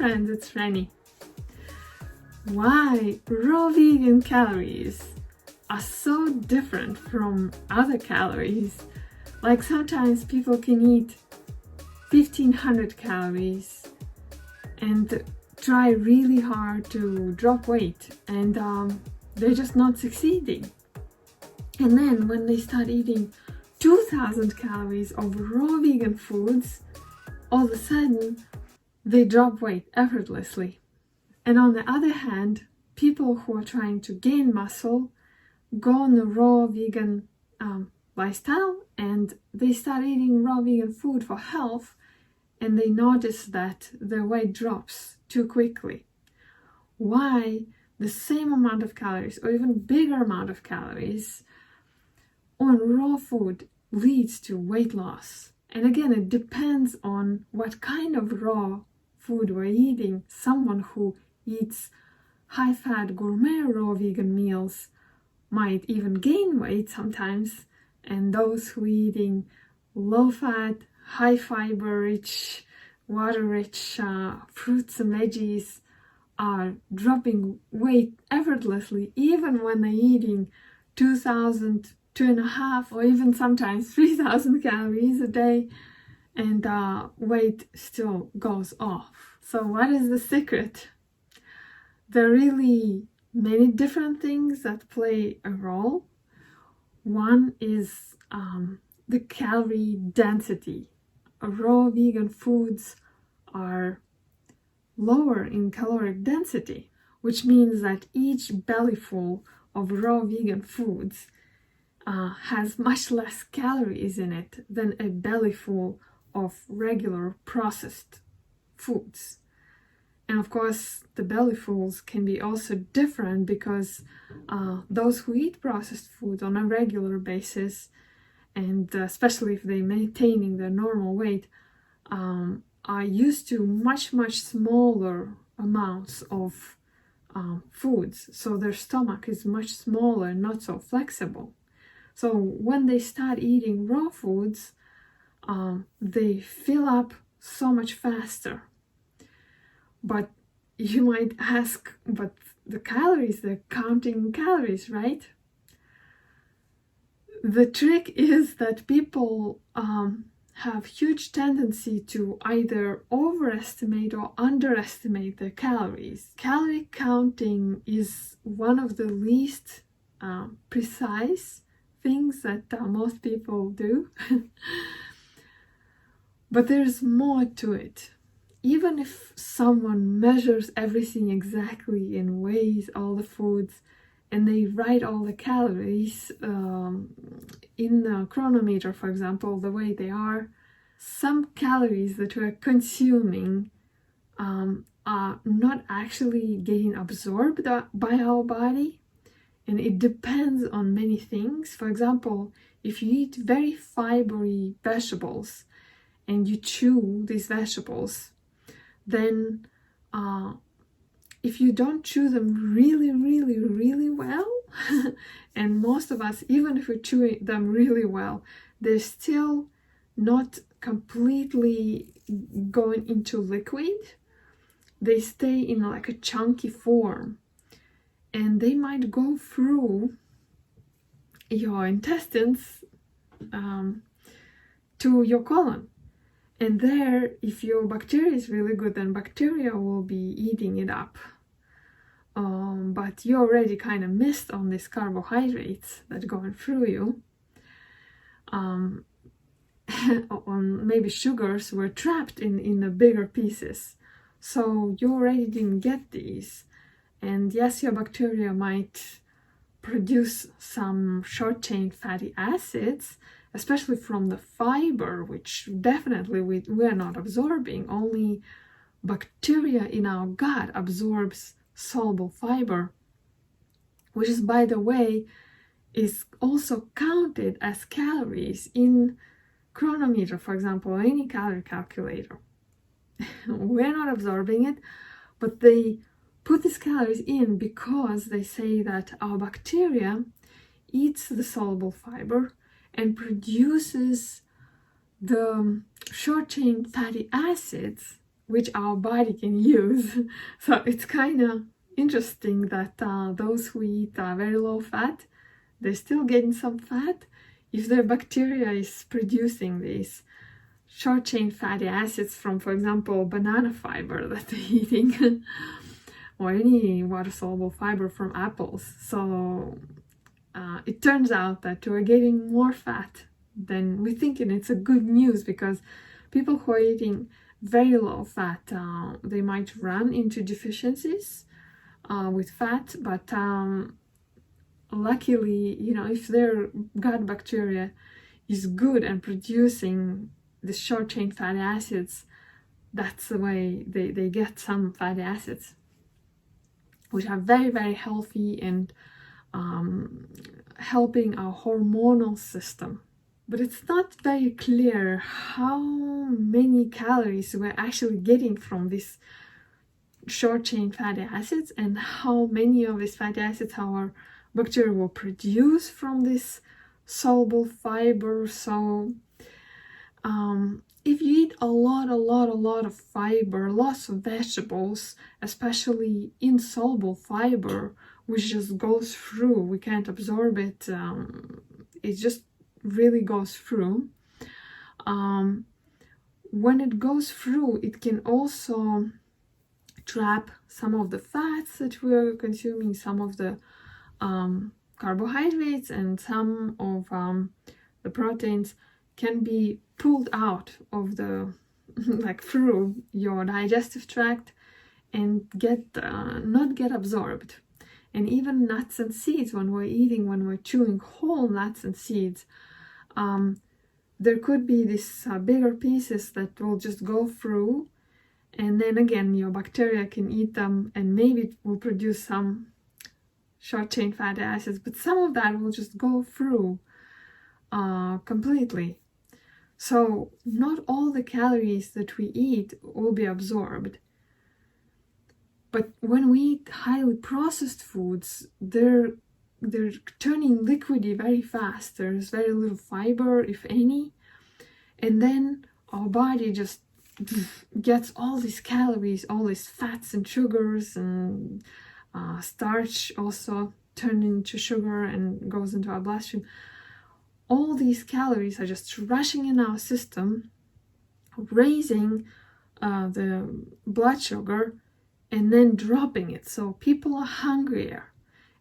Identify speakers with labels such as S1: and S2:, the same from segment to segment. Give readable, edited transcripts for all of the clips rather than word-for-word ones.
S1: friends, it's Reni. Why raw vegan calories are so different from other calories? Like sometimes people can eat 1500 calories and try really hard to drop weight, and they're just not succeeding. And then when they start eating 2000 calories of raw vegan foods, all of a sudden they drop weight effortlessly. And on the other hand, people who are trying to gain muscle go on a raw vegan lifestyle, and they start eating raw vegan food for health, and they notice that their weight drops too quickly. Why the same amount of calories or even bigger amount of calories on raw food leads to weight loss? And again, it depends on what kind of raw food we're eating. Someone who eats high-fat gourmet raw vegan meals might even gain weight sometimes, and those who are eating low-fat, high-fiber rich, water-rich fruits and veggies are dropping weight effortlessly, even when they're eating 2000, 2.5, or even sometimes 3000 calories a day, and weight still goes off. So what is the secret? There are really many different things that play a role. One is the calorie density. Raw vegan foods are lower in caloric density, which means that each bellyful of raw vegan foods has much less calories in it than a bellyful of regular processed foods. And of course, the bellyfuls can be also different because those who eat processed food on a regular basis, and especially if they're maintaining their normal weight, are used to much smaller amounts of foods. So their stomach is much smaller, not so flexible. So when they start eating raw foods, they fill up so much faster. But you might ask, but the calories, they're counting calories, right? The trick is that people have huge tendency to either overestimate or underestimate their calories. Calorie counting is one of the least precise things that most people do. But there's more to it. Even if someone measures everything exactly and weighs all the foods, and they write all the calories in the chronometer, for example, the way they are, some calories that we're consuming are not actually getting absorbed by our body. And it depends on many things. For example, if you eat very fibery vegetables and you chew these vegetables, then if you don't chew them really well, and most of us, even if we chew them really well, they're still not completely going into liquid. They stay in like a chunky form, and they might go through your intestines to your colon. And there, if your bacteria is really good, then bacteria will be eating it up. But you already kind of missed on these carbohydrates that are going through you. On maybe sugars were trapped in the bigger pieces. So you already didn't get these. And yes, your bacteria might produce some short-chain fatty acids, especially from the fiber, which definitely we are not absorbing. Only bacteria in our gut absorbs soluble fiber, which is, by the way, is also counted as calories in chronometer, for example, or any calorie calculator. We're not absorbing it, but they put these calories in because they say that our bacteria eats the soluble fiber and produces the short-chain fatty acids, which our body can use. So it's kind of interesting that those who eat very low fat, they're still getting some fat if their bacteria is producing these short chain fatty acids from, for example, banana fiber that they're eating or any water soluble fiber from apples. So it turns out that we're getting more fat than we think, and it's a good news, because people who are eating very low fat, they might run into deficiencies with fat, but luckily, you know, if their gut bacteria is good and producing the short chain fatty acids, that's the way they get some fatty acids, which are very, very healthy and helping our hormonal system. But it's not very clear how many calories we're actually getting from these short chain fatty acids, and how many of these fatty acids our bacteria will produce from this soluble fiber. So if you eat a lot of fiber, lots of vegetables, especially insoluble fiber, which just goes through, we can't absorb it, it just really goes through. When it goes through, it can also trap some of the fats that we're consuming, some of the carbohydrates, and some of the proteins can be pulled out of the like through your digestive tract and not get absorbed. And even nuts and seeds, when we're chewing whole nuts and seeds, there could be these bigger pieces that will just go through, and then again your bacteria can eat them, and maybe it will produce some short chain fatty acids, but some of that will just go through completely. So not all the calories that we eat will be absorbed. But when we eat highly processed foods, they're turning liquidy very fast. There's very little fiber, if any. And then our body just gets all these calories, all these fats and sugars, and starch also turned into sugar and goes into our bloodstream. All these calories are just rushing in our system, raising the blood sugar and then dropping it. So people are hungrier.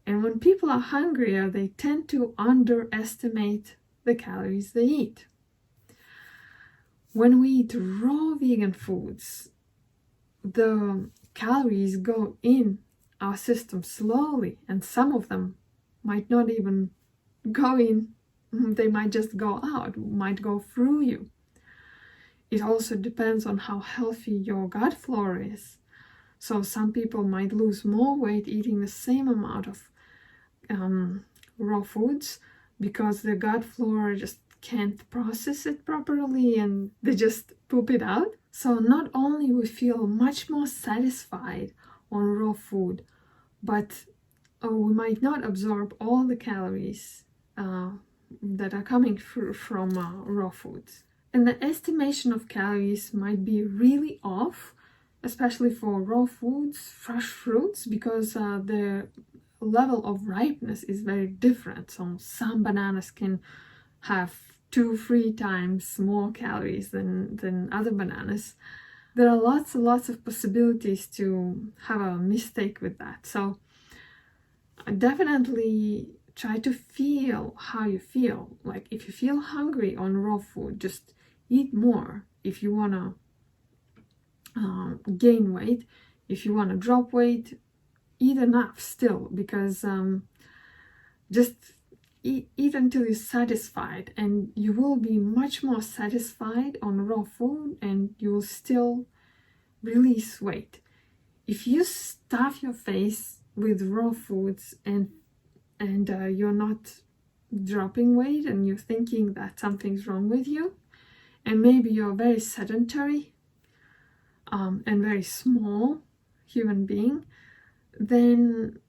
S1: And when people are hungrier, they tend to underestimate the calories they eat. When we eat raw vegan foods, the calories go in our system slowly, and some of them might not even go in. They might just go out, might go through you. It also depends on how healthy your gut flora is. So some people might lose more weight eating the same amount of raw foods, because their gut flora just can't process it properly and they just poop it out. So not only we feel much more satisfied on raw food, but we might not absorb all the calories that are coming from raw foods. And the estimation of calories might be really off, especially for raw foods, fresh fruits, because the level of ripeness is very different. So some bananas can have 2-3 times more calories than other bananas. There are lots and lots of possibilities to have a mistake with that. So definitely try to feel how you feel. Like if you feel hungry on raw food, just eat more. If you want to gain weight, if you want to drop weight, eat enough still, because just eat until you're satisfied, and you will be much more satisfied on raw food, and you will still release weight. If you stuff your face with raw foods and you're not dropping weight, and you're thinking that something's wrong with you, and maybe you're very sedentary and very small human being, then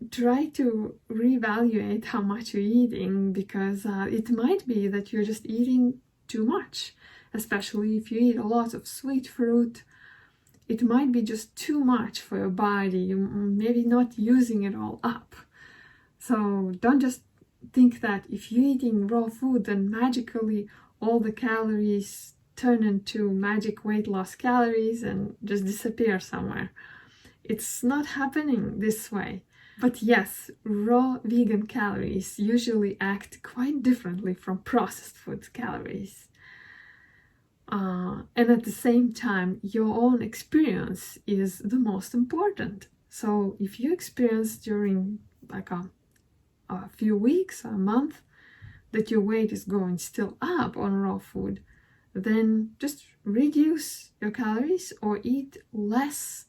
S1: try to reevaluate how much you're eating, because it might be that you're just eating too much, especially if you eat a lot of sweet fruit. It might be just too much for your body. You maybe not using it all up. So don't just think that if you're eating raw food, then magically all the calories turn into magic weight loss calories and just disappear somewhere. It's not happening this way. But yes, raw vegan calories usually act quite differently from processed food calories. And at the same time, your own experience is the most important. So if you experience during like a few weeks, a month, that your weight is going still up on raw food, then just reduce your calories or eat less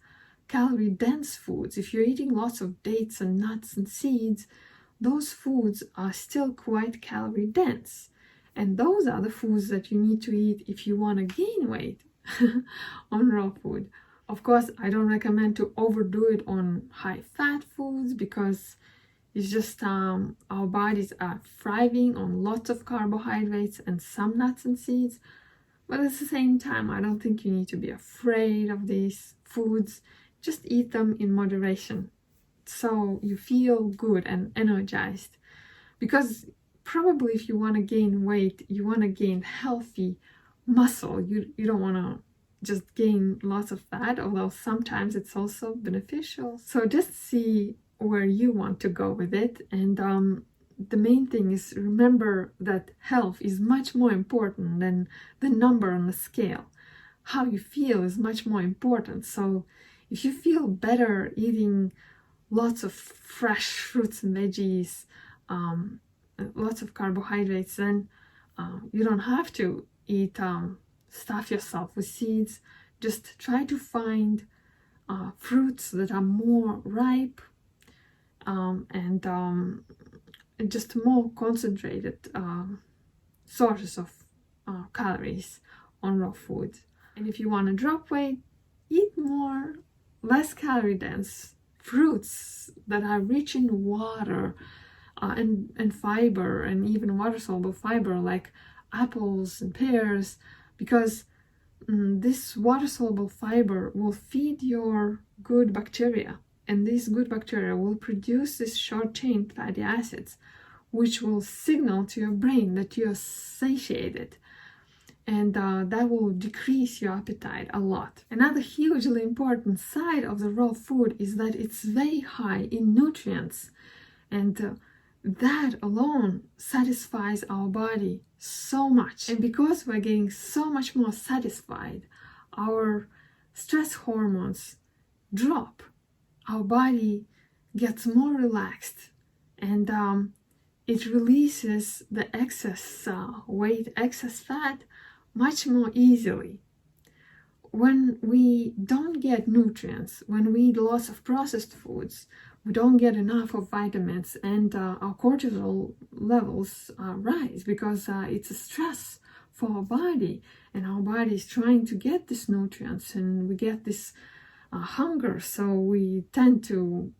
S1: calorie dense foods. If you're eating lots of dates and nuts and seeds, those foods are still quite calorie dense. And those are the foods that you need to eat if you want to gain weight on raw food. Of course, I don't recommend to overdo it on high fat foods because it's just our bodies are thriving on lots of carbohydrates and some nuts and seeds. But at the same time, I don't think you need to be afraid of these foods. Just eat them in moderation so you feel good and energized. Because probably if you want to gain weight, you want to gain healthy muscle. You don't want to just gain lots of fat, although sometimes it's also beneficial. So just see where you want to go with it. And the main thing is remember that health is much more important than the number on the scale. How you feel is much more important. So if you feel better eating lots of fresh fruits and veggies, lots of carbohydrates, then you don't have to eat stuff yourself with seeds. Just try to find fruits that are more ripe and just more concentrated sources of calories on raw food. And if you want to drop weight, eat more less calorie dense fruits that are rich in water and fiber, and even water soluble fiber like apples and pears, because this water soluble fiber will feed your good bacteria, and these good bacteria will produce these short chain fatty acids, which will signal to your brain that you're satiated, and that will decrease your appetite a lot. Another hugely important side of the raw food is that it's very high in nutrients, and that alone satisfies our body so much. And because we're getting so much more satisfied, our stress hormones drop, our body gets more relaxed, and it releases the excess weight, excess fat much more easily. When we don't get nutrients, when we eat lots of processed foods, we don't get enough of vitamins, and our cortisol levels rise because it's a stress for our body, and our body is trying to get these nutrients, and we get this hunger, so we tend to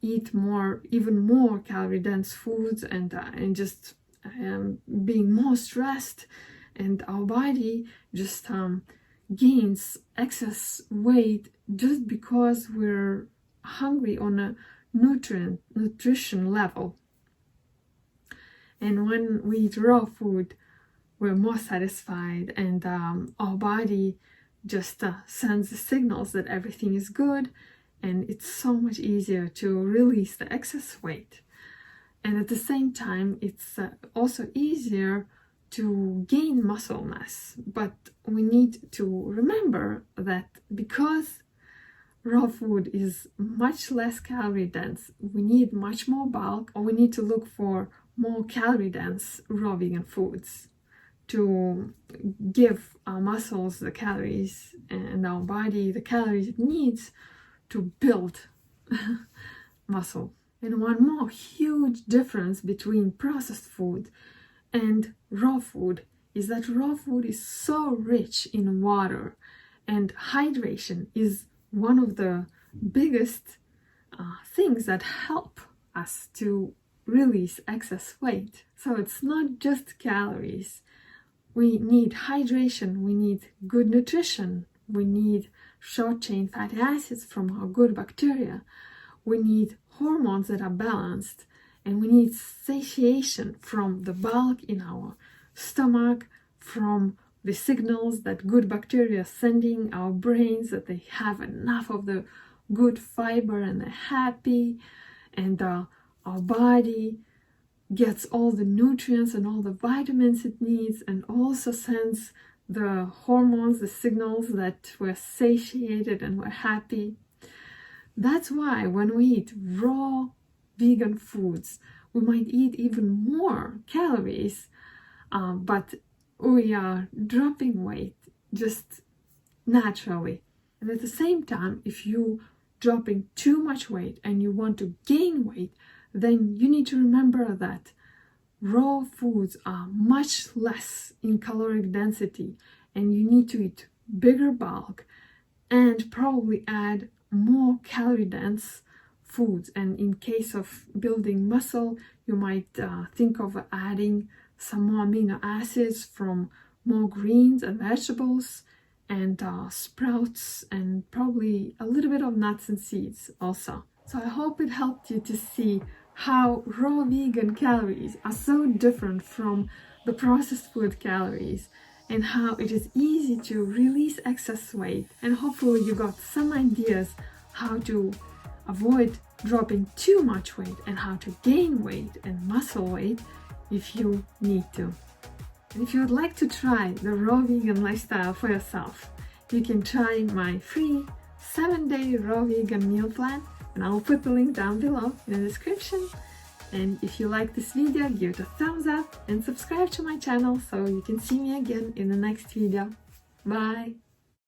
S1: eat more, even more calorie dense foods, and just being more stressed, and our body just gains excess weight just because we're hungry on a nutrition level. And when we eat raw food, we're more satisfied, and our body just sends the signals that everything is good, and it's so much easier to release the excess weight. And at the same time, it's also easier to gain muscle mass. But we need to remember that because raw food is much less calorie dense, we need much more bulk, or we need to look for more calorie dense raw vegan foods to give our muscles the calories and our body the calories it needs to build muscle. And one more huge difference between processed food and raw food is that raw food is so rich in water, and hydration is one of the biggest things that help us to release excess weight. So it's not just calories. We need hydration, we need good nutrition, we need short-chain fatty acids from our good bacteria, we need hormones that are balanced, and we need satiation from the bulk in our stomach, from the signals that good bacteria are sending our brains that they have enough of the good fiber and they're happy, and our body gets all the nutrients and all the vitamins it needs, and also sends the hormones, the signals that we're satiated and we're happy. That's why when we eat raw vegan foods, we might eat even more calories, but we are dropping weight just naturally. And at the same time, if you're dropping too much weight and you want to gain weight, then you need to remember that raw foods are much less in caloric density, and you need to eat bigger bulk and probably add more calorie dense foods. And in case of building muscle, you might think of adding some more amino acids from more greens and vegetables, and sprouts, and probably a little bit of nuts and seeds also. So I hope it helped you to see how raw vegan calories are so different from the processed food calories, and how it is easy to release excess weight. And hopefully you got some ideas how to avoid dropping too much weight and how to gain weight and muscle weight if you need to. And if you would like to try the raw vegan lifestyle for yourself, you can try my free 7-day raw vegan meal plan, and I'll put the link down below in the description. And if you like this video, give it a thumbs up and subscribe to my channel so you can see me again in the next video. Bye!